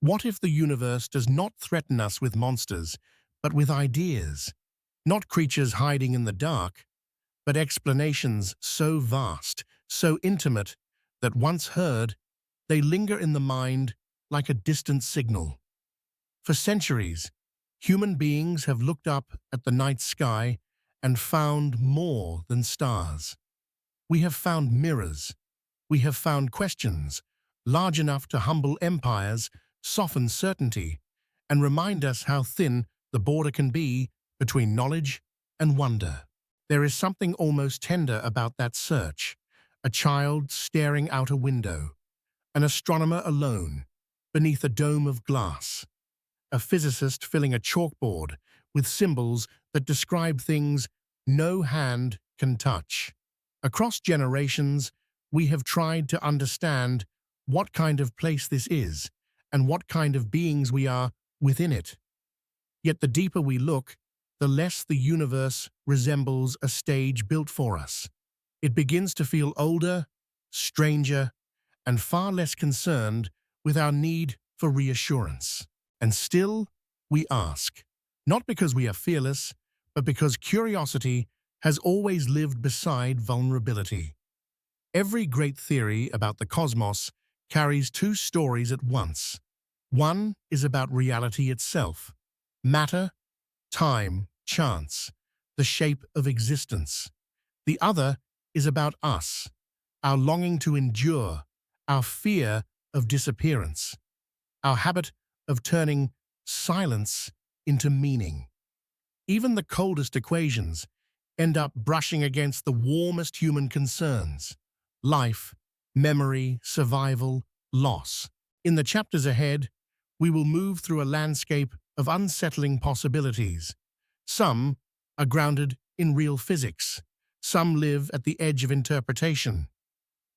What if the universe does not threaten us with monsters, but with ideas? Not creatures hiding in the dark, but explanations so vast, so intimate, that once heard, they linger in the mind like a distant signal. For centuries, human beings have looked up at the night sky and found more than stars. We have found mirrors. We have found questions large enough to humble empires, soften certainty, and remind us how thin the border can be between knowledge and wonder. There is something almost tender about that search, a child staring out a window, an astronomer alone beneath a dome of glass, a physicist filling a chalkboard with symbols that describe things no hand can touch. Across generations, we have tried to understand what kind of place this is and what kind of beings we are within it. Yet the deeper we look, the less the universe resembles a stage built for us. It begins to feel older, stranger, and far less concerned with our need for reassurance. And still, we ask, not because we are fearless, but because curiosity has always lived beside vulnerability. Every great theory about the cosmos carries two stories at once. One is about reality itself, matter, time, chance, the shape of existence. The other is about us, our longing to endure, our fear of disappearance, our habit of turning silence into meaning. Even the coldest equations end up brushing against the warmest human concerns: life, memory, survival, loss. In the chapters ahead, we will move through a landscape of unsettling possibilities. Some are grounded in real physics. Some live at the edge of interpretation.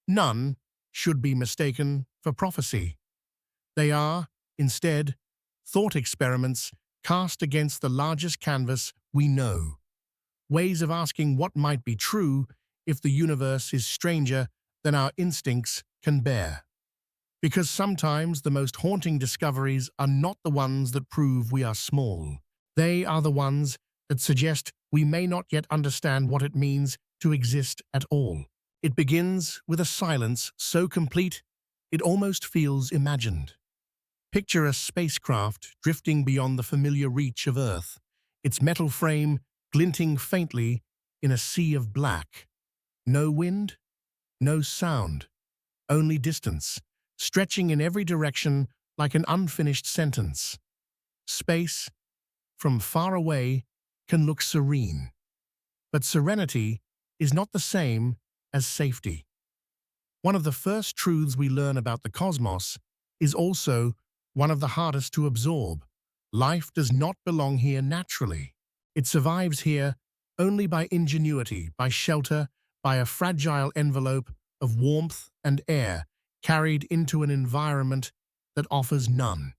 None should be mistaken for prophecy. They are, instead, thought experiments cast against the largest canvas we know. Ways of asking what might be true if the universe is stranger than our instincts can bear. Because sometimes the most haunting discoveries are not the ones that prove we are small. They are the ones that suggest we may not yet understand what it means to exist at all. It begins with a silence so complete it almost feels imagined. Picture a spacecraft drifting beyond the familiar reach of Earth, its metal frame glinting faintly in a sea of black. No wind, no sound, only distance, stretching in every direction like an unfinished sentence. Space, from far away, can look serene. But serenity is not the same as safety. One of the first truths we learn about the cosmos is also one of the hardest to absorb. Life does not belong here naturally. It survives here only by ingenuity, by shelter, by a fragile envelope of warmth and air carried into an environment that offers none.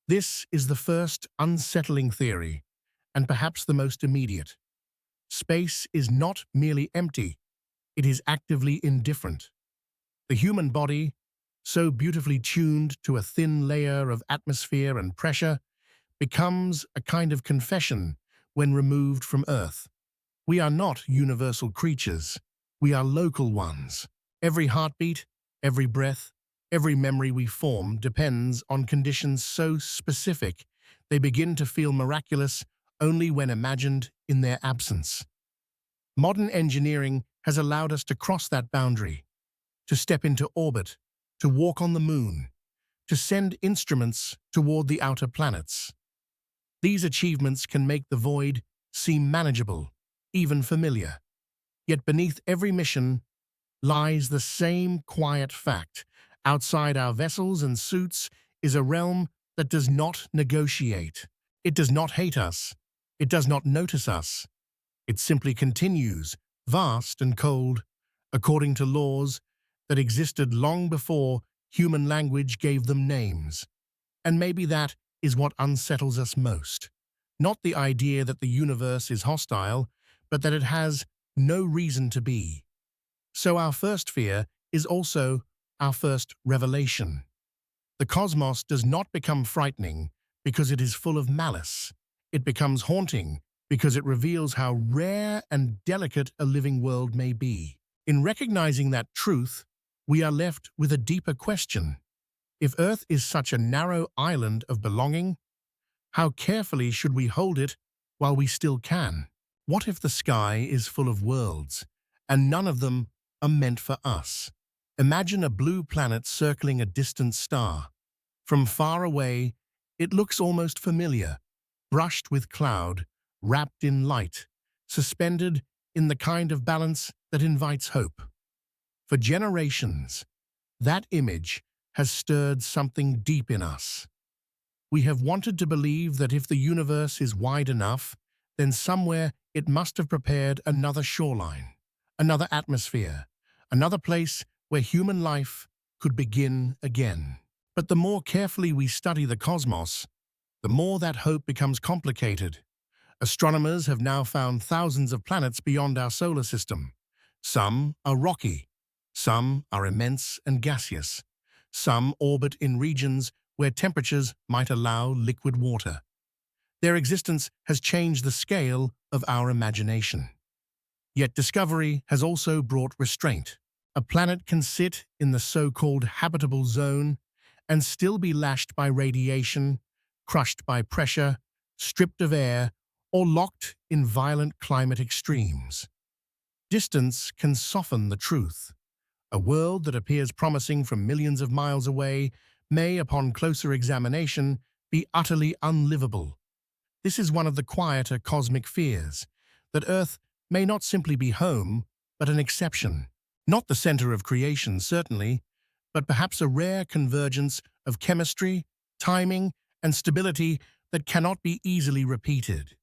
This is the first unsettling theory, and perhaps the most immediate. Space is not merely empty, it is actively indifferent. The human body, so beautifully tuned to a thin layer of atmosphere and pressure, becomes a kind of confession when removed from Earth. We are not universal creatures, we are local ones. Every heartbeat, every breath, every memory we form depends on conditions so specific they begin to feel miraculous only when imagined in their absence. Modern engineering has allowed us to cross that boundary, to step into orbit, to walk on the moon, to send instruments toward the outer planets. These achievements can make the void seem manageable, even familiar. Yet beneath every mission lies the same quiet fact. Outside our vessels and suits is a realm that does not negotiate. It does not hate us. It does not notice us. It simply continues, vast and cold, according to laws that existed long before human language gave them names. And maybe that is what unsettles us most. Not the idea that the universe is hostile, but that it has no reason to be. So our first fear is also our first revelation. The cosmos does not become frightening because it is full of malice. It becomes haunting because it reveals how rare and delicate a living world may be. In recognizing that truth, we are left with a deeper question. If Earth is such a narrow island of belonging, how carefully should we hold it while we still can? What if the sky is full of worlds, and none of them are meant for us? Imagine a blue planet circling a distant star. From far away, it looks almost familiar, brushed with cloud, wrapped in light, suspended in the kind of balance that invites hope. For generations, that image has stirred something deep in us. We have wanted to believe that if the universe is wide enough, then somewhere it must have prepared another shoreline, another atmosphere, another place where human life could begin again. But the more carefully we study the cosmos, the more that hope becomes complicated. Astronomers have now found thousands of planets beyond our solar system. Some are rocky, some are immense and gaseous, some orbit in regions where temperatures might allow liquid water. Their existence has changed the scale of our imagination. Yet discovery has also brought restraint. A planet can sit in the so-called habitable zone and still be lashed by radiation, crushed by pressure, stripped of air, or locked in violent climate extremes. Distance can soften the truth. A world that appears promising from millions of miles away may, upon closer examination, be utterly unlivable. This is one of the quieter cosmic fears, that Earth may not simply be home, but an exception. Not the center of creation, certainly, but perhaps a rare convergence of chemistry, timing, and stability that cannot be easily repeated.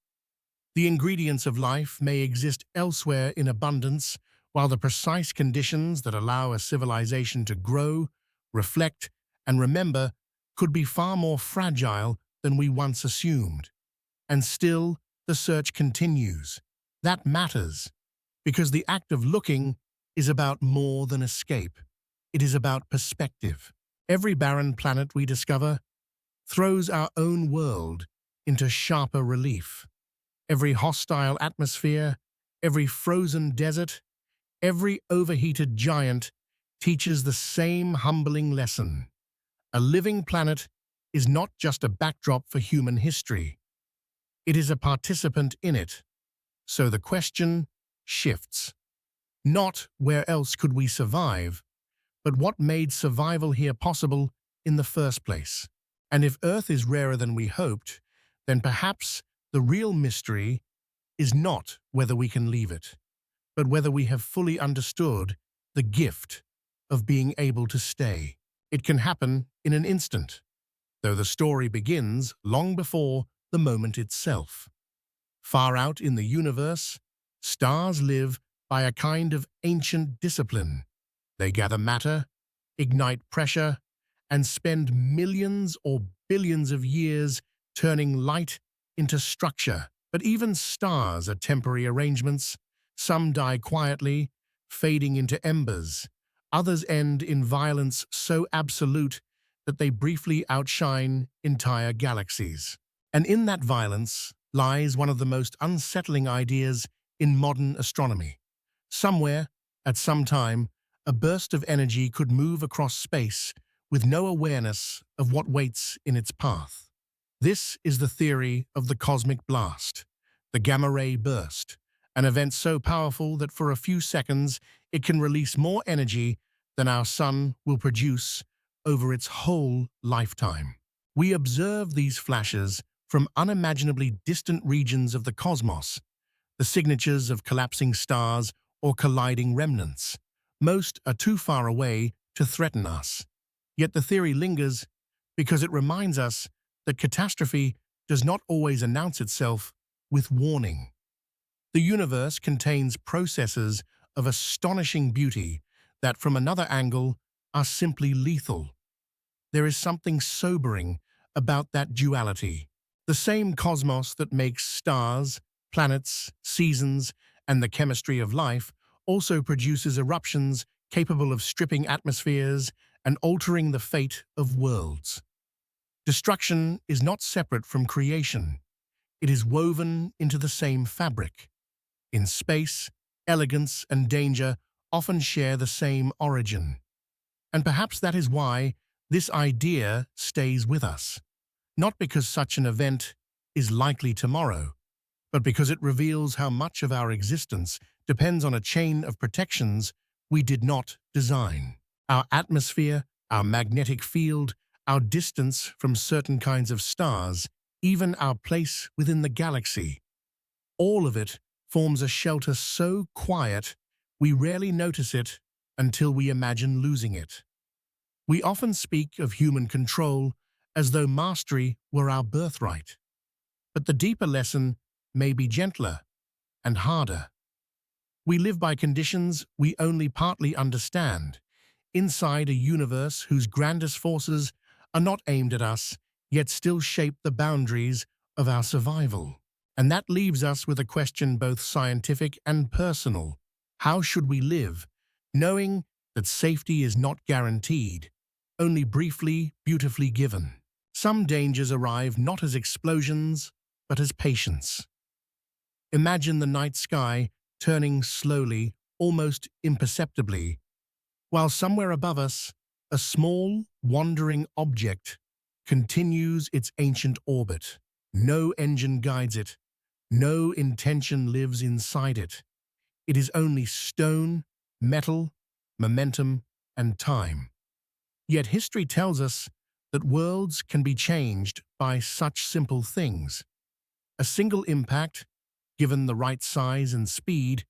The ingredients of life may exist elsewhere in abundance, while the precise conditions that allow a civilization to grow, reflect, and remember could be far more fragile than we once assumed. And still, the search continues. That matters, because the act of looking is about more than escape. It is about perspective. Every barren planet we discover throws our own world into sharper relief. Every hostile atmosphere, every frozen desert, every overheated giant teaches the same humbling lesson. A living planet is not just a backdrop for human history. It is a participant in it. So the question shifts. Not where else could we survive, but what made survival here possible in the first place. And if Earth is rarer than we hoped, then perhaps the real mystery is not whether we can leave it, but whether we have fully understood the gift of being able to stay. It can happen in an instant, though the story begins long before the moment itself. Far out in the universe, stars live by a kind of ancient discipline. They gather matter, ignite pressure, and spend millions or billions of years turning light into structure. But even stars are temporary arrangements. Some die quietly, fading into embers. Others end in violence so absolute that they briefly outshine entire galaxies. And in that violence lies one of the most unsettling ideas in modern astronomy. Somewhere, at some time, a burst of energy could move across space with no awareness of what waits in its path. This is the theory of the cosmic blast, the gamma-ray burst, an event so powerful that for a few seconds it can release more energy than our sun will produce over its whole lifetime. We observe these flashes from unimaginably distant regions of the cosmos, the signatures of collapsing stars or colliding remnants. Most are too far away to threaten us. Yet the theory lingers because it reminds us that catastrophe does not always announce itself with warning. The universe contains processes of astonishing beauty that, from another angle, are simply lethal. There is something sobering about that duality. The same cosmos that makes stars, planets, seasons, and the chemistry of life also produces eruptions capable of stripping atmospheres and altering the fate of worlds. Destruction is not separate from creation. It is woven into the same fabric. In space, elegance and danger often share the same origin. And perhaps that is why this idea stays with us. Not because such an event is likely tomorrow, but because it reveals how much of our existence depends on a chain of protections we did not design. Our atmosphere, our magnetic field, our distance from certain kinds of stars, even our place within the galaxy. All of it forms a shelter so quiet we rarely notice it until we imagine losing it. We often speak of human control as though mastery were our birthright. But the deeper lesson may be gentler and harder. We live by conditions we only partly understand, inside a universe whose grandest forces are not aimed at us, yet still shape the boundaries of our survival. And that leaves us with a question both scientific and personal. How should we live, knowing that safety is not guaranteed, only briefly, beautifully given? Some dangers arrive not as explosions, but as patience. Imagine the night sky turning slowly, almost imperceptibly, while somewhere above us, a small, wandering object continues its ancient orbit. No engine guides it. No intention lives inside it. It is only stone, metal, momentum, and time. Yet history tells us that worlds can be changed by such simple things. A single impact, given the right size and speed,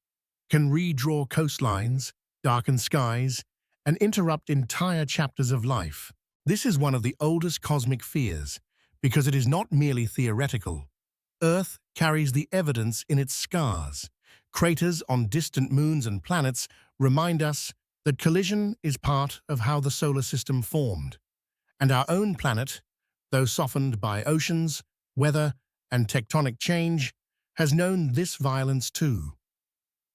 can redraw coastlines, darken skies, and interrupt entire chapters of life. This is one of the oldest cosmic fears, because it is not merely theoretical. Earth carries the evidence in its scars. Craters on distant moons and planets remind us that collision is part of how the solar system formed. And our own planet, though softened by oceans, weather, and tectonic change, has known this violence too.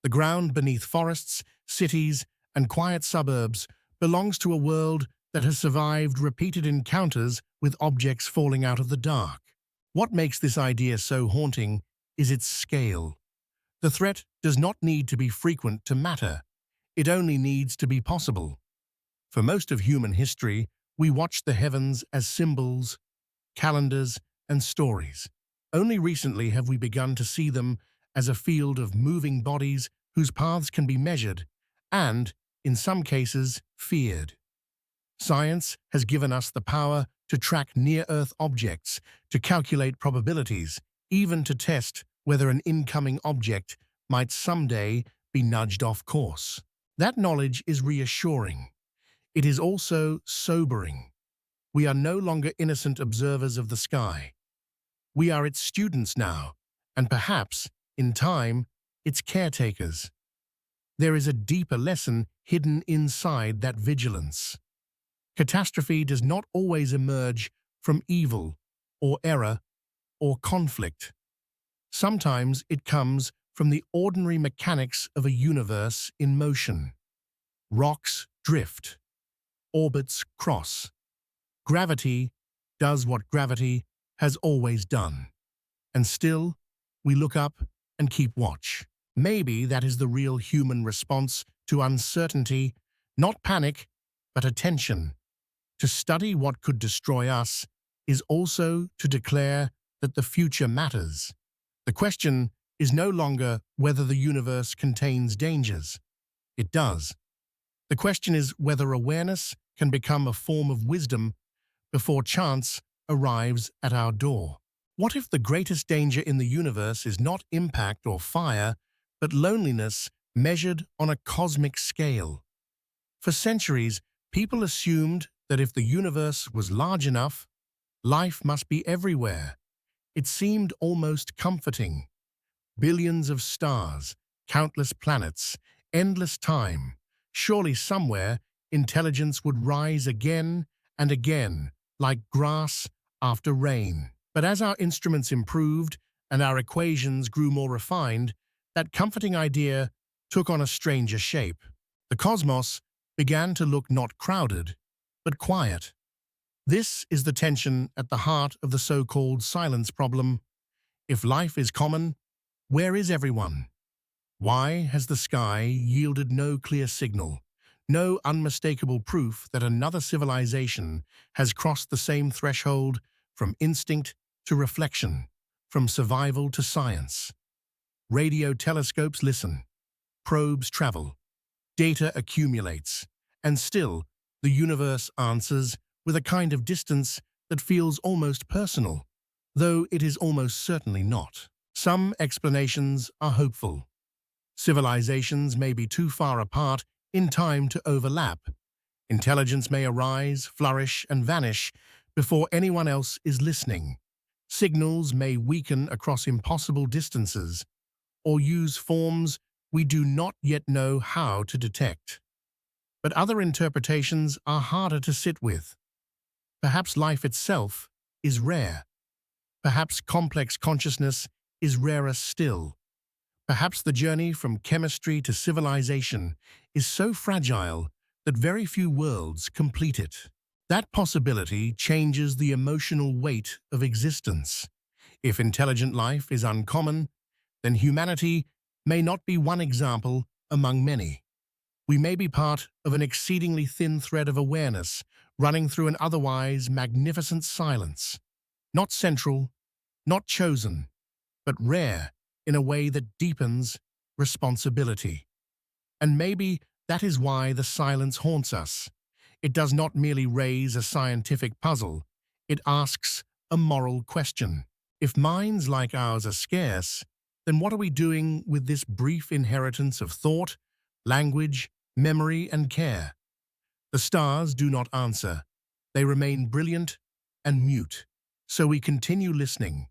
The ground beneath forests, cities, and quiet suburbs belongs to a world that has survived repeated encounters with objects falling out of the dark. What makes this idea so haunting is its scale. The threat does not need to be frequent to matter. It only needs to be possible. For most of human history, we watched the heavens as symbols, calendars, and stories. Only recently have we begun to see them as a field of moving bodies whose paths can be measured and, in some cases, feared. Science has given us the power to track near-Earth objects, to calculate probabilities, even to test whether an incoming object might someday be nudged off course. That knowledge is reassuring. It is also sobering. We are no longer innocent observers of the sky. We are its students now, and perhaps, in time, its caretakers. There is a deeper lesson hidden inside that vigilance. Catastrophe does not always emerge from evil, or error, or conflict. Sometimes it comes from the ordinary mechanics of a universe in motion. Rocks drift. Orbits cross. Gravity does what gravity has always done. And still, we look up and keep watch. Maybe that is the real human response to uncertainty, not panic, but attention. To study what could destroy us is also to declare that the future matters. The question is no longer whether the universe contains dangers. It does. The question is whether awareness can become a form of wisdom before chance arrives at our door. What if the greatest danger in the universe is not impact or fire, but loneliness measured on a cosmic scale? For centuries, people assumed that if the universe was large enough, life must be everywhere. It seemed almost comforting. Billions of stars, countless planets, endless time. Surely somewhere, intelligence would rise again and again, like grass after rain. But as our instruments improved and our equations grew more refined, that comforting idea took on a stranger shape. The cosmos began to look not crowded, but quiet. This is the tension at the heart of the so-called silence problem. If life is common, where is everyone? Why has the sky yielded no clear signal, no unmistakable proof that another civilization has crossed the same threshold from instinct to reflection, from survival to science? Radio telescopes listen, probes travel, data accumulates, and still the universe answers with a kind of distance that feels almost personal, though it is almost certainly not. Some explanations are hopeful. Civilizations may be too far apart in time to overlap. Intelligence may arise, flourish, and vanish before anyone else is listening. Signals may weaken across impossible distances or use forms we do not yet know how to detect. But other interpretations are harder to sit with. Perhaps life itself is rare. Perhaps complex consciousness is rarer still. Perhaps the journey from chemistry to civilization is so fragile that very few worlds complete it. That possibility changes the emotional weight of existence. If intelligent life is uncommon, then humanity may not be one example among many. We may be part of an exceedingly thin thread of awareness running through an otherwise magnificent silence, not central, not chosen, but rare in a way that deepens responsibility. And maybe that is why the silence haunts us. It does not merely raise a scientific puzzle, it asks a moral question. If minds like ours are scarce, then what are we doing with this brief inheritance of thought, language, memory, and care? The stars do not answer. They remain brilliant and mute. So we continue listening,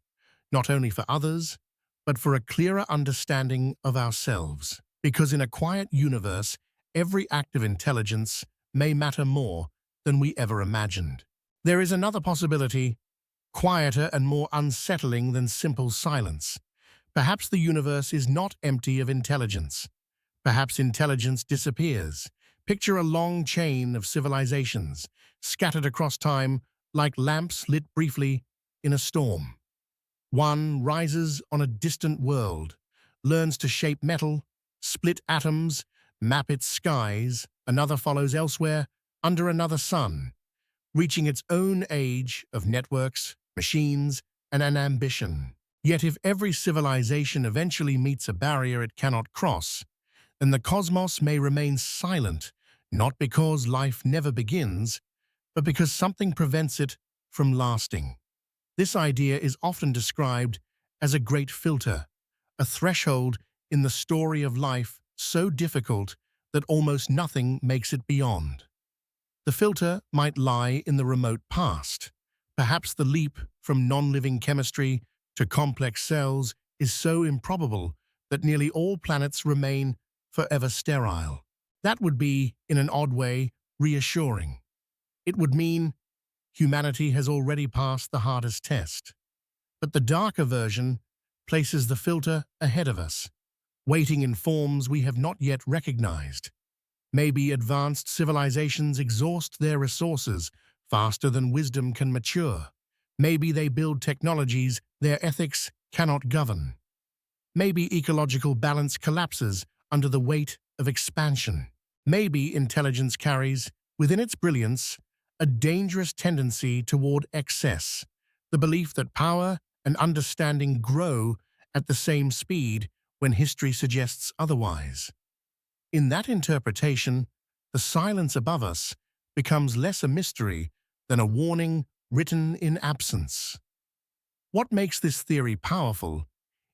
not only for others, but for a clearer understanding of ourselves. Because in a quiet universe, every act of intelligence may matter more than we ever imagined. There is another possibility, quieter and more unsettling than simple silence. Perhaps the universe is not empty of intelligence. Perhaps intelligence disappears. Picture a long chain of civilizations, scattered across time like lamps lit briefly in a storm. One rises on a distant world, learns to shape metal, split atoms, map its skies. Another follows elsewhere, under another sun, reaching its own age of networks, machines, and an ambition. Yet if every civilization eventually meets a barrier it cannot cross, then the cosmos may remain silent, not because life never begins, but because something prevents it from lasting. This idea is often described as a great filter, a threshold in the story of life so difficult that almost nothing makes it beyond. The filter might lie in the remote past. Perhaps the leap from non-living chemistry to complex cells is so improbable that nearly all planets remain forever sterile. That would be, in an odd way, reassuring. It would mean humanity has already passed the hardest test. But the darker version places the filter ahead of us, waiting in forms we have not yet recognized. Maybe advanced civilizations exhaust their resources faster than wisdom can mature. Maybe they build technologies their ethics cannot govern. Maybe ecological balance collapses under the weight of expansion. Maybe intelligence carries, within its brilliance, a dangerous tendency toward excess, the belief that power and understanding grow at the same speed when history suggests otherwise. In that interpretation, the silence above us becomes less a mystery than a warning written in absence. What makes this theory powerful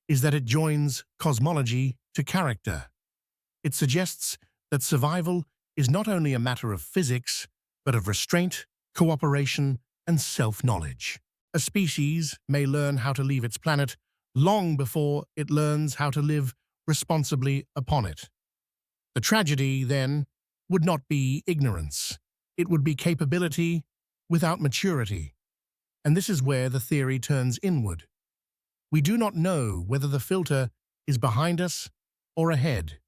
is that it joins cosmology to character. It suggests that survival is not only a matter of physics, but of restraint, cooperation, and self-knowledge. A species may learn how to leave its planet long before it learns how to live responsibly upon it. The tragedy, then, would not be ignorance. It would be capability without maturity. And this is where the theory turns inward. We do not know whether the filter is behind us or ahead.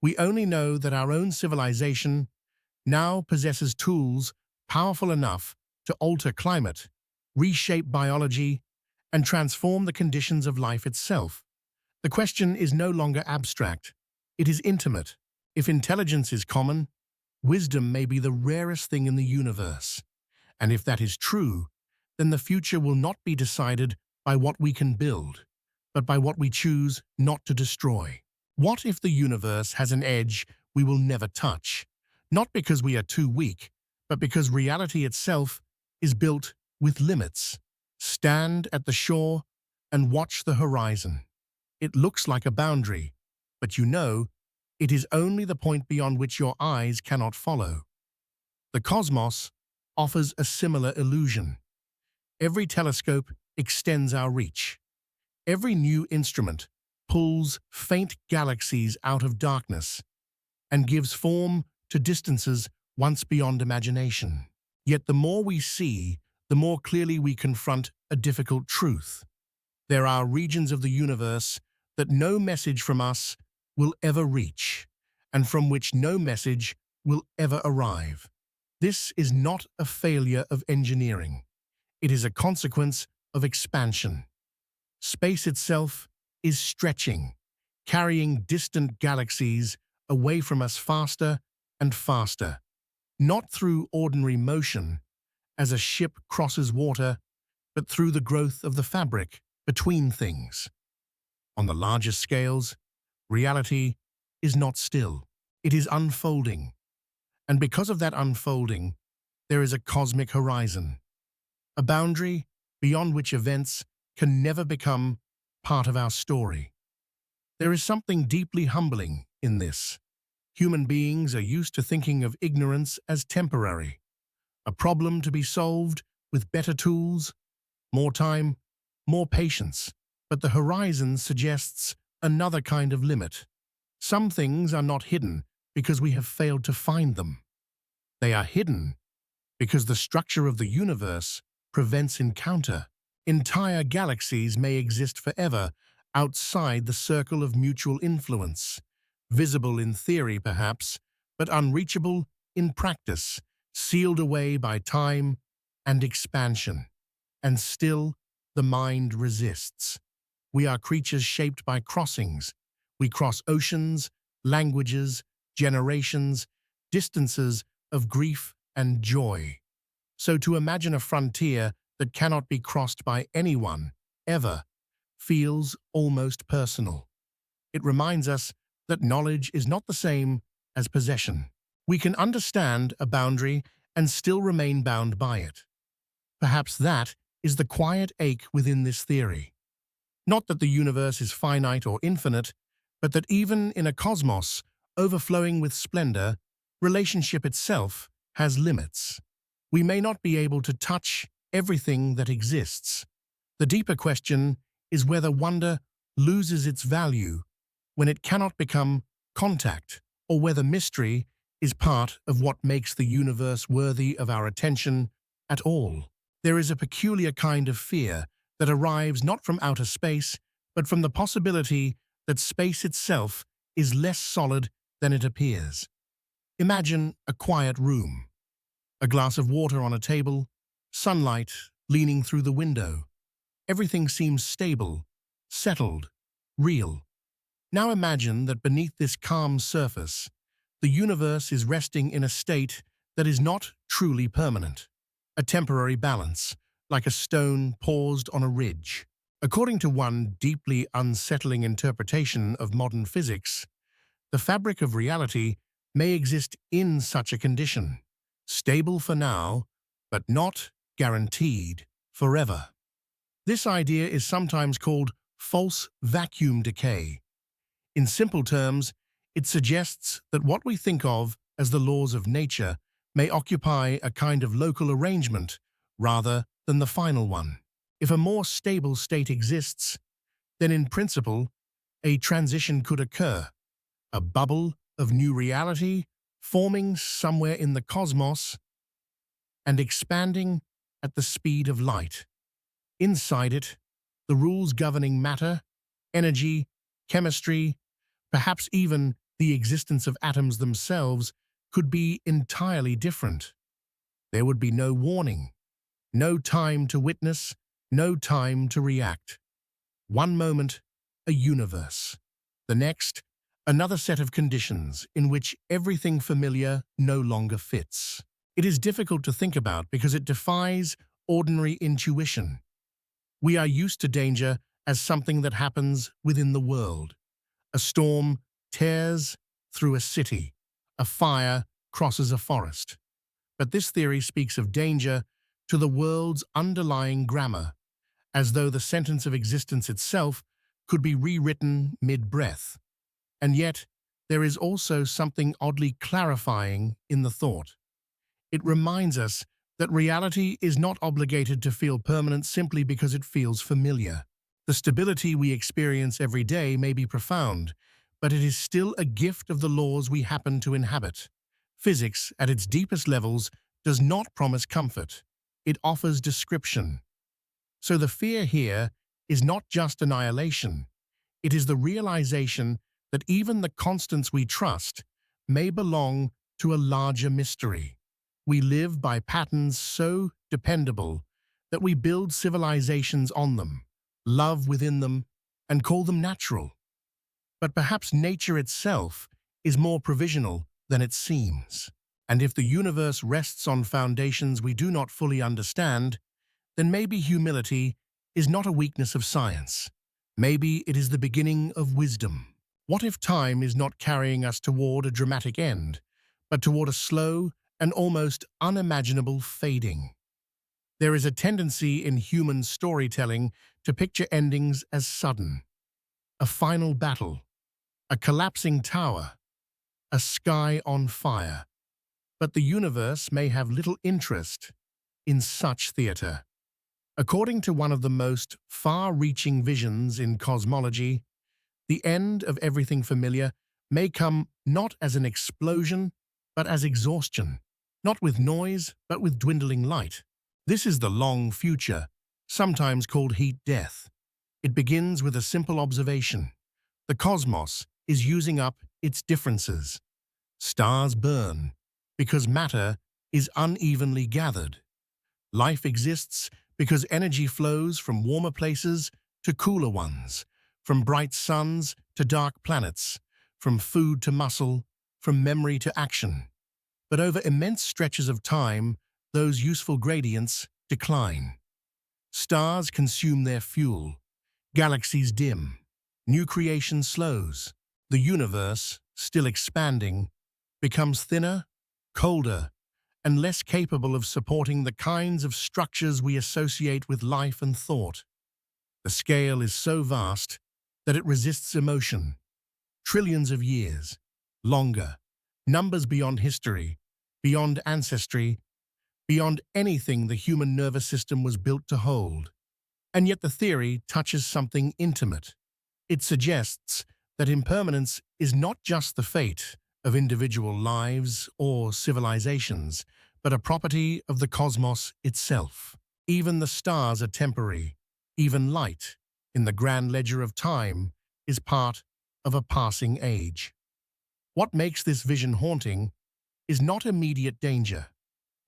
We only know that our own civilization now possesses tools powerful enough to alter climate, reshape biology, and transform the conditions of life itself. The question is no longer abstract. It is intimate. If intelligence is common, wisdom may be the rarest thing in the universe. And if that is true, then the future will not be decided by what we can build, but by what we choose not to destroy. What if the universe has an edge we will never touch? Not because we are too weak, but because reality itself is built with limits. Stand at the shore and watch the horizon. It looks like a boundary, but you know, it is only the point beyond which your eyes cannot follow. The cosmos offers a similar illusion. Every telescope extends our reach. Every new instrument pulls faint galaxies out of darkness and gives form to distances once beyond imagination. Yet the more we see, the more clearly we confront a difficult truth. There are regions of the universe that no message from us will ever reach, and from which no message will ever arrive. This is not a failure of engineering. It is a consequence of expansion. Space itself is stretching, carrying distant galaxies away from us faster and faster, not through ordinary motion, as a ship crosses water, but through the growth of the fabric between things. On the largest scales, reality is not still. It is unfolding. And because of that unfolding, there is a cosmic horizon, a boundary beyond which events can never become part of our story. There is something deeply humbling in this. Human beings are used to thinking of ignorance as temporary, a problem to be solved with better tools, more time, more patience. But the horizon suggests another kind of limit. Some things are not hidden because we have failed to find them. They are hidden because the structure of the universe prevents encounter. Entire galaxies may exist forever outside the circle of mutual influence, visible in theory perhaps, but unreachable in practice, sealed away by time and expansion. And still, the mind resists. We are creatures shaped by crossings. We cross oceans, languages, generations, distances of grief and joy. So to imagine a frontier that cannot be crossed by anyone, ever, feels almost personal. It reminds us that knowledge is not the same as possession. We can understand a boundary and still remain bound by it. Perhaps that is the quiet ache within this theory. Not that the universe is finite or infinite, but that even in a cosmos overflowing with splendor, relationship itself has limits. We may not be able to touch everything that exists. The deeper question is whether wonder loses its value when it cannot become contact, or whether mystery is part of what makes the universe worthy of our attention at all. There is a peculiar kind of fear that arrives not from outer space, but from the possibility that space itself is less solid than it appears. Imagine a quiet room, a glass of water on a table, sunlight leaning through the window. Everything seems stable, settled, real. Now imagine that beneath this calm surface, the universe is resting in a state that is not truly permanent, a temporary balance, like a stone paused on a ridge. According to one deeply unsettling interpretation of modern physics, the fabric of reality may exist in such a condition, stable for now, but not guaranteed forever. This idea is sometimes called false vacuum decay. In simple terms, it suggests that what we think of as the laws of nature may occupy a kind of local arrangement rather than the final one. If a more stable state exists, then in principle, a transition could occur, a bubble of new reality forming somewhere in the cosmos and expanding at the speed of light. Inside it, the rules governing matter, energy, chemistry, perhaps even the existence of atoms themselves could be entirely different. There would be no warning, no time to witness, no time to react. One moment, a universe. The next, another set of conditions in which everything familiar no longer fits. It is difficult to think about because it defies ordinary intuition. We are used to danger as something that happens within the world. A storm tears through a city. A fire crosses a forest. But this theory speaks of danger to the world's underlying grammar, as though the sentence of existence itself could be rewritten mid-breath. And yet, there is also something oddly clarifying in the thought. It reminds us that reality is not obligated to feel permanent simply because it feels familiar. The stability we experience every day may be profound, but it is still a gift of the laws we happen to inhabit. Physics, at its deepest levels, does not promise comfort. It offers description. So the fear here is not just annihilation. It is the realization that even the constants we trust may belong to a larger mystery. We live by patterns so dependable that we build civilizations on them, love within them, and call them natural. But perhaps nature itself is more provisional than it seems. And if the universe rests on foundations we do not fully understand, then maybe humility is not a weakness of science. Maybe it is the beginning of wisdom. What if time is not carrying us toward a dramatic end, but toward a slow and almost unimaginable fading? There is a tendency in human storytelling to picture endings as sudden. A final battle, a collapsing tower, a sky on fire. But the universe may have little interest in such theater. According to one of the most far-reaching visions in cosmology, the end of everything familiar may come not as an explosion, but as exhaustion, not with noise, but with dwindling light. This is the long future, sometimes called heat death. It begins with a simple observation. The cosmos is using up its differences. Stars burn because matter is unevenly gathered. Life exists because energy flows from warmer places to cooler ones, from bright suns to dark planets, from food to muscle, from memory to action. But over immense stretches of time, those useful gradients decline. Stars consume their fuel. Galaxies dim. New creation slows. The universe, still expanding, becomes thinner, colder, and less capable of supporting the kinds of structures we associate with life and thought. The scale is so vast that it resists emotion. Trillions of years, longer, numbers beyond history, beyond ancestry, beyond anything the human nervous system was built to hold. And yet the theory touches something intimate. It suggests that impermanence is not just the fate of individual lives or civilizations, but a property of the cosmos itself. Even the stars are temporary. Even light, in the grand ledger of time, is part of a passing age. What makes this vision haunting is not immediate danger.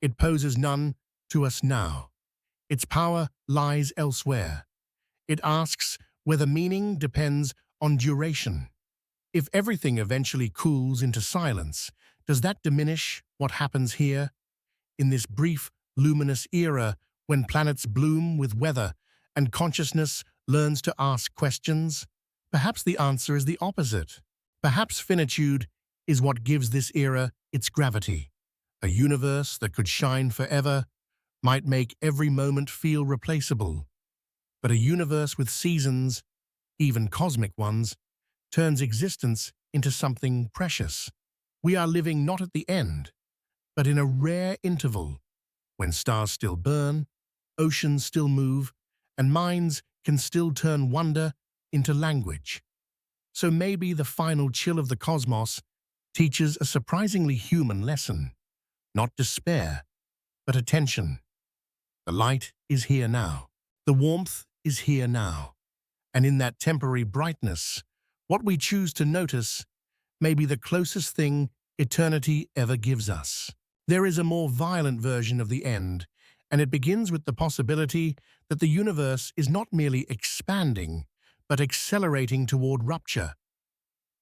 It poses none to us now. Its power lies elsewhere. It asks whether meaning depends on duration. If everything eventually cools into silence, does that diminish what happens here? In this brief, luminous era when planets bloom with weather and consciousness learns to ask questions? Perhaps the answer is the opposite. Perhaps finitude is what gives this era its gravity. A universe that could shine forever might make every moment feel replaceable. But a universe with seasons, even cosmic ones, turns existence into something precious. We are living not at the end, but in a rare interval, when stars still burn, oceans still move, and minds can still turn wonder into language. So maybe the final chill of the cosmos teaches a surprisingly human lesson. Not despair, but attention. The light is here now. The warmth is here now. And in that temporary brightness, what we choose to notice may be the closest thing eternity ever gives us. There is a more violent version of the end, and it begins with the possibility that the universe is not merely expanding, but accelerating toward rupture.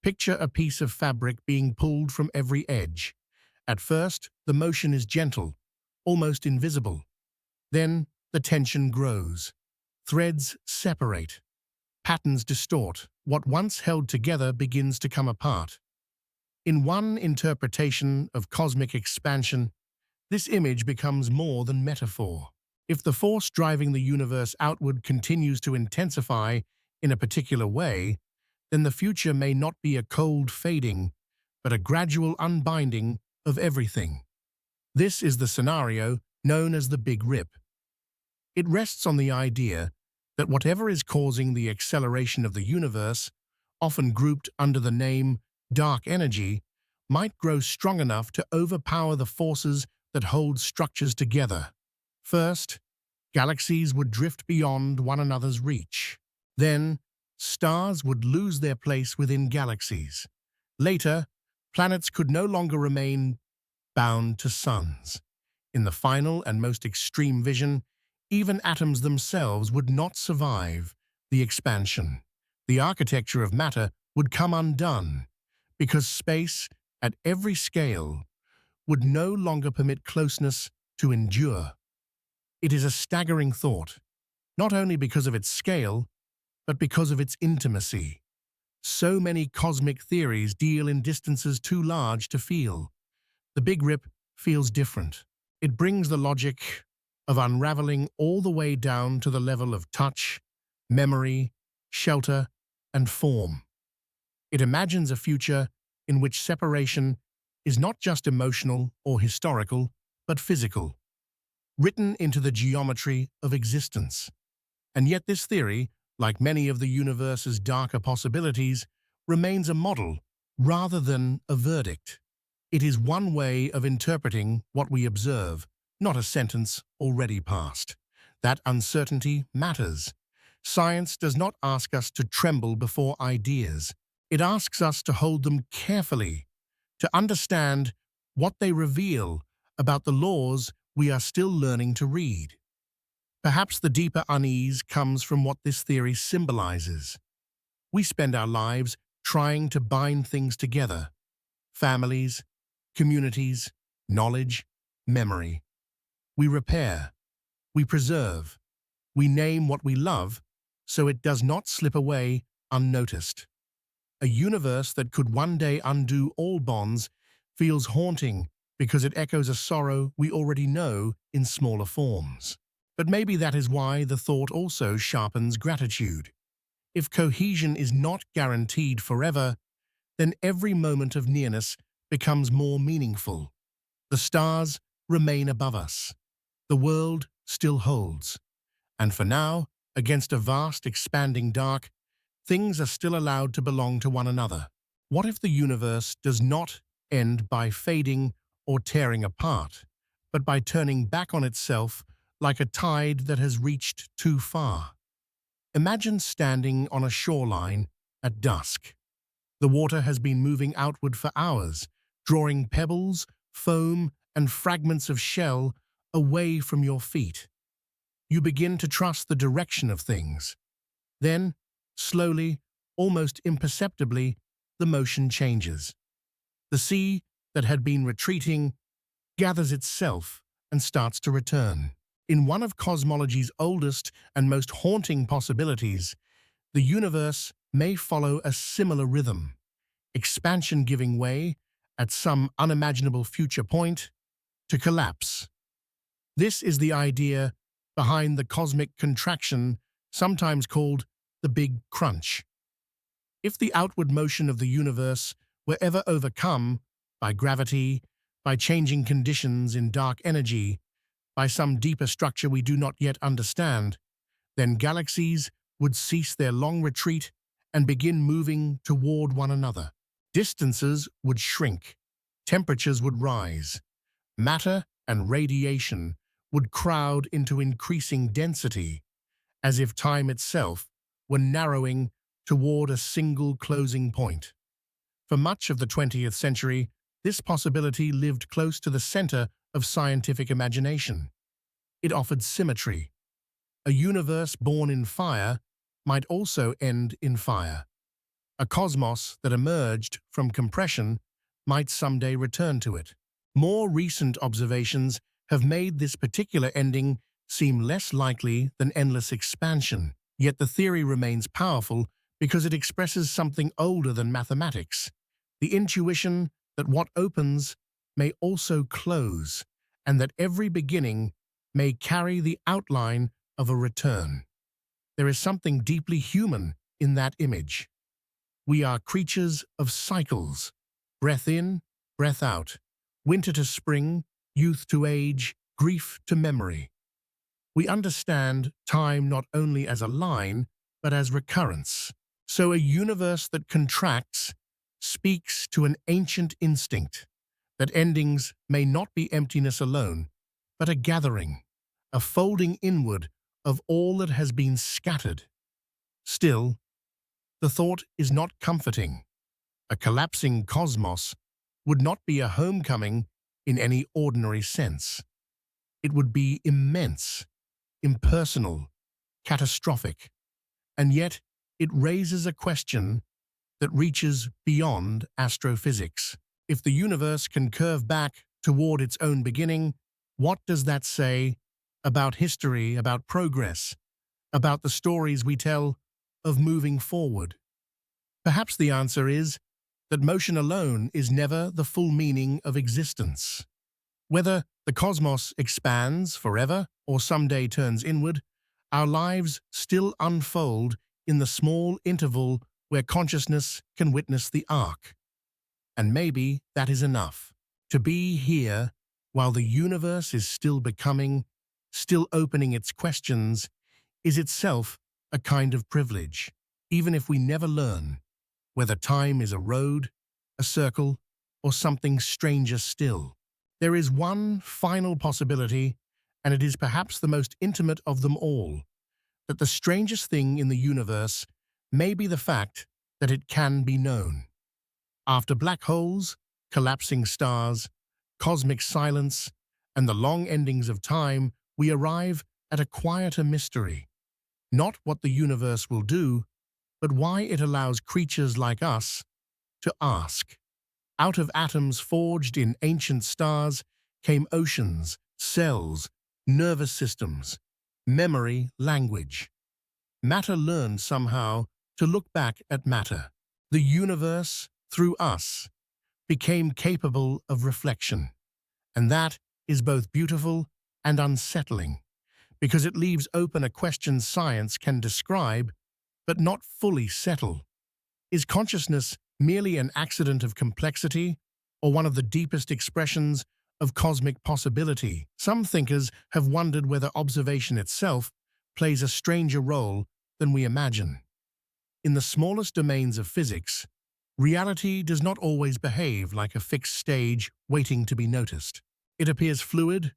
Picture a piece of fabric being pulled from every edge. At first, the motion is gentle, almost invisible. Then, the tension grows. Threads separate. Patterns distort. What once held together begins to come apart. In one interpretation of cosmic expansion, this image becomes more than metaphor. If the force driving the universe outward continues to intensify in a particular way, then the future may not be a cold fading, but a gradual unbinding of everything. This is the scenario known as the Big Rip. It rests on the idea that whatever is causing the acceleration of the universe, often grouped under the name dark energy, might grow strong enough to overpower the forces that hold structures together. First, galaxies would drift beyond one another's reach. Then, stars would lose their place within galaxies. Later, planets could no longer remain bound to suns. In the final and most extreme vision, even atoms themselves would not survive the expansion. The architecture of matter would come undone, because space, at every scale, would no longer permit closeness to endure. It is a staggering thought, not only because of its scale, but because of its intimacy. So many cosmic theories deal in distances too large to feel. The Big Rip feels different. It brings the logic of unraveling all the way down to the level of touch, memory, shelter, and form. It imagines a future in which separation is not just emotional or historical, but physical, written into the geometry of existence. And yet this theory, like many of the universe's darker possibilities, remains a model rather than a verdict. It is one way of interpreting what we observe, not a sentence already passed. That uncertainty matters. Science does not ask us to tremble before ideas. It asks us to hold them carefully, to understand what they reveal about the laws we are still learning to read. Perhaps the deeper unease comes from what this theory symbolizes. We spend our lives trying to bind things together: families, communities, knowledge, memory. We repair, we preserve, we name what we love so it does not slip away unnoticed. A universe that could one day undo all bonds feels haunting because it echoes a sorrow we already know in smaller forms. But maybe that is why the thought also sharpens gratitude. If cohesion is not guaranteed forever, then every moment of nearness becomes more meaningful. The stars remain above us. The world still holds. And for now, against a vast, expanding dark, things are still allowed to belong to one another. What if the universe does not end by fading or tearing apart, but by turning back on itself like a tide that has reached too far? Imagine standing on a shoreline at dusk. The water has been moving outward for hours, drawing pebbles, foam, and fragments of shell away from your feet. You begin to trust the direction of things. Then, slowly, almost imperceptibly, the motion changes. The sea that had been retreating gathers itself and starts to return. In one of cosmology's oldest and most haunting possibilities, the universe may follow a similar rhythm, expansion giving way, at some unimaginable future point, to collapse. This is the idea behind the cosmic contraction, sometimes called the Big Crunch. If the outward motion of the universe were ever overcome by gravity, by changing conditions in dark energy, by some deeper structure we do not yet understand, then galaxies would cease their long retreat and begin moving toward one another. Distances would shrink, temperatures would rise, matter and radiation would crowd into increasing density, as if time itself were narrowing toward a single closing point. For much of the 20th century, This possibility lived close to the center of scientific imagination. It offered symmetry. A universe born in fire might also end in fire. A cosmos that emerged from compression might someday return to it. More recent observations have made this particular ending seem less likely than endless expansion. Yet the theory remains powerful because it expresses something older than mathematics, the intuition that what opens may also close, and that every beginning may carry the outline of a return. There is something deeply human in that image. We are creatures of cycles, breath in, breath out, winter to spring, youth to age, grief to memory. We understand time not only as a line, but as recurrence. So a universe that contracts speaks to an ancient instinct that endings may not be emptiness alone, but a gathering, a folding inward of all that has been scattered. Still, the thought is not comforting. A collapsing cosmos would not be a homecoming in any ordinary sense. It would be immense, impersonal, catastrophic, and yet it raises a question that reaches beyond astrophysics. If the universe can curve back toward its own beginning, what does that say about history, about progress, about the stories we tell of moving forward? Perhaps the answer is that motion alone is never the full meaning of existence. Whether the cosmos expands forever or someday turns inward, our lives still unfold in the small interval where consciousness can witness the arc. And maybe that is enough. To be here while the universe is still becoming, still opening its questions, is itself a kind of privilege, even if we never learn whether time is a road, a circle, or something stranger still. There is one final possibility, and it is perhaps the most intimate of them all, that the strangest thing in the universe may be the fact that it can be known. After black holes, collapsing stars, cosmic silence, and the long endings of time, we arrive at a quieter mystery. Not what the universe will do, but why it allows creatures like us to ask. Out of atoms forged in ancient stars came oceans, cells, nervous systems, memory, language. Matter learned somehow to look back at matter. The universe, through us, became capable of reflection. And that is both beautiful and unsettling, because it leaves open a question science can describe, but not fully settle. Is consciousness merely an accident of complexity, or one of the deepest expressions of cosmic possibility? Some thinkers have wondered whether observation itself plays a stranger role than we imagine. In the smallest domains of physics, reality does not always behave like a fixed stage waiting to be noticed. It appears fluid,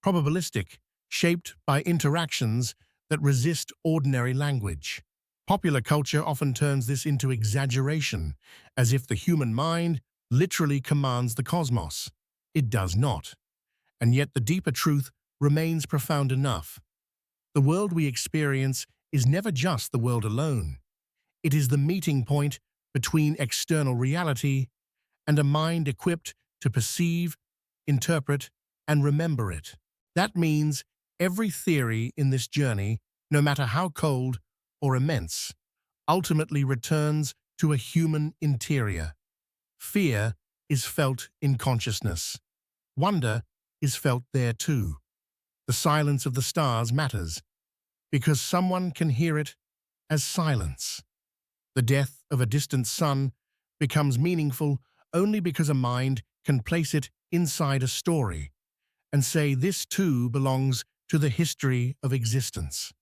probabilistic, shaped by interactions that resist ordinary language. Popular culture often turns this into exaggeration, as if the human mind literally commands the cosmos. It does not. And yet the deeper truth remains profound enough. The world we experience is never just the world alone. It is the meeting point between external reality and a mind equipped to perceive, interpret, and remember it. That means every theory in this journey, no matter how cold or immense, ultimately returns to a human interior. Fear is felt in consciousness. Wonder is felt there too. The silence of the stars matters, because someone can hear it as silence. The death of a distant sun becomes meaningful only because a mind can place it inside a story and say this too belongs to the history of existence.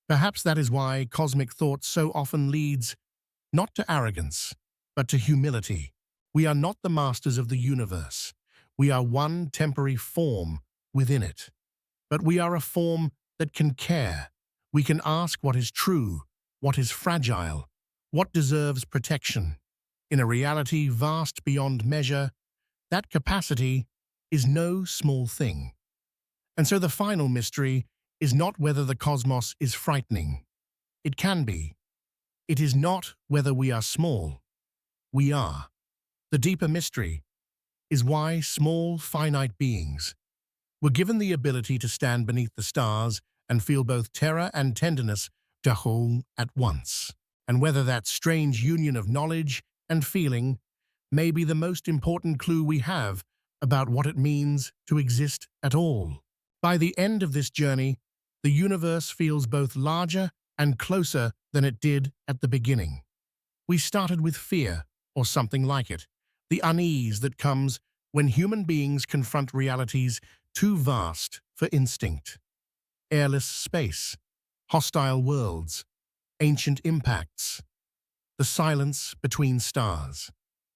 Perhaps that is why cosmic thought so often leads not to arrogance, but to humility. We are not the masters of the universe. We are one temporary form within it. But we are a form that can care. We can ask what is true, what is fragile, what deserves protection. In a reality vast beyond measure, That capacity is no small thing. And so the final mystery is not whether the cosmos is frightening. It can be. It is not whether we are small. We are. The deeper mystery is why small, finite beings were given the ability to stand beneath the stars and feel both terror and tenderness to whole at once, and whether that strange union of knowledge and feeling may be the most important clue we have about what it means to exist at all. By the end of this journey, the universe feels both larger and closer than it did at the beginning. We started with fear, or something like it, the unease that comes when human beings confront realities too vast for instinct. Airless space, hostile worlds, ancient impacts, the silence between stars,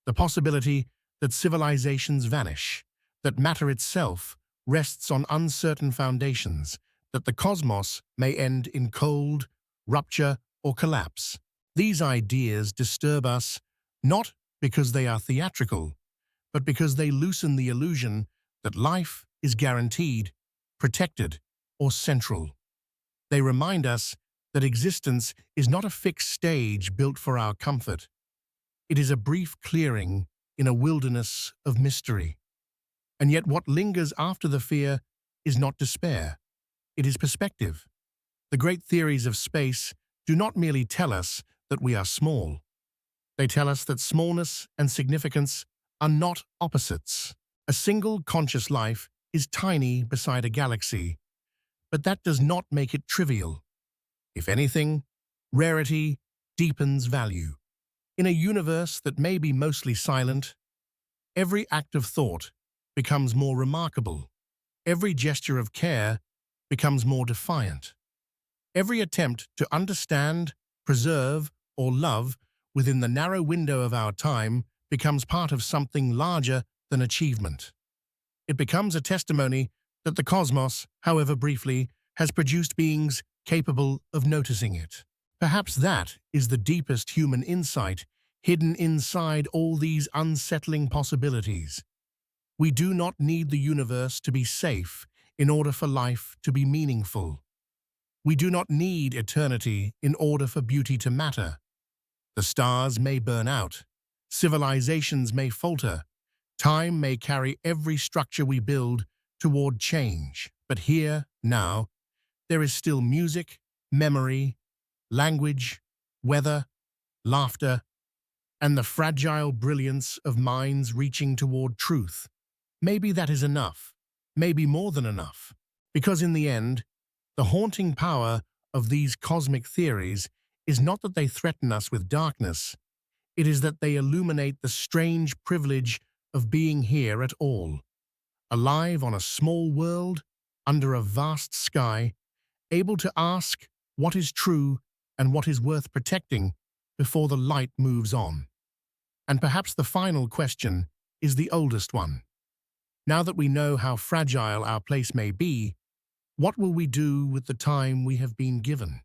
the possibility that civilizations vanish, that matter itself rests on uncertain foundations, that the cosmos may end in cold, rupture, or collapse. These ideas disturb us not because they are theatrical, but because they loosen the illusion that life is guaranteed, protected, or central. They remind us that existence is not a fixed stage built for our comfort. It is a brief clearing in a wilderness of mystery. And yet what lingers after the fear is not despair. It is perspective. The great theories of space do not merely tell us that we are small. They tell us that smallness and significance are not opposites. A single conscious life is tiny beside a galaxy, but that does not make it trivial. If anything, rarity deepens value. In a universe that may be mostly silent, every act of thought becomes more remarkable. Every gesture of care becomes more defiant. Every attempt to understand, preserve, or love within the narrow window of our time becomes part of something larger than achievement. It becomes a testimony that the cosmos, however briefly, has produced beings capable of noticing it. Perhaps that is the deepest human insight hidden inside all these unsettling possibilities. We do not need the universe to be safe in order for life to be meaningful. We do not need eternity in order for beauty to matter. The stars may burn out, civilizations may falter, time may carry every structure we build toward change. But here, now, there is still music, memory, language, weather, laughter, and the fragile brilliance of minds reaching toward truth. Maybe that is enough, maybe more than enough, because in the end, the haunting power of these cosmic theories is not that they threaten us with darkness, it is that they illuminate the strange privilege of being here at all, alive on a small world, under a vast sky, able to ask what is true and what is worth protecting before the light moves on. And perhaps the final question is the oldest one. Now that we know how fragile our place may be, what will we do with the time we have been given?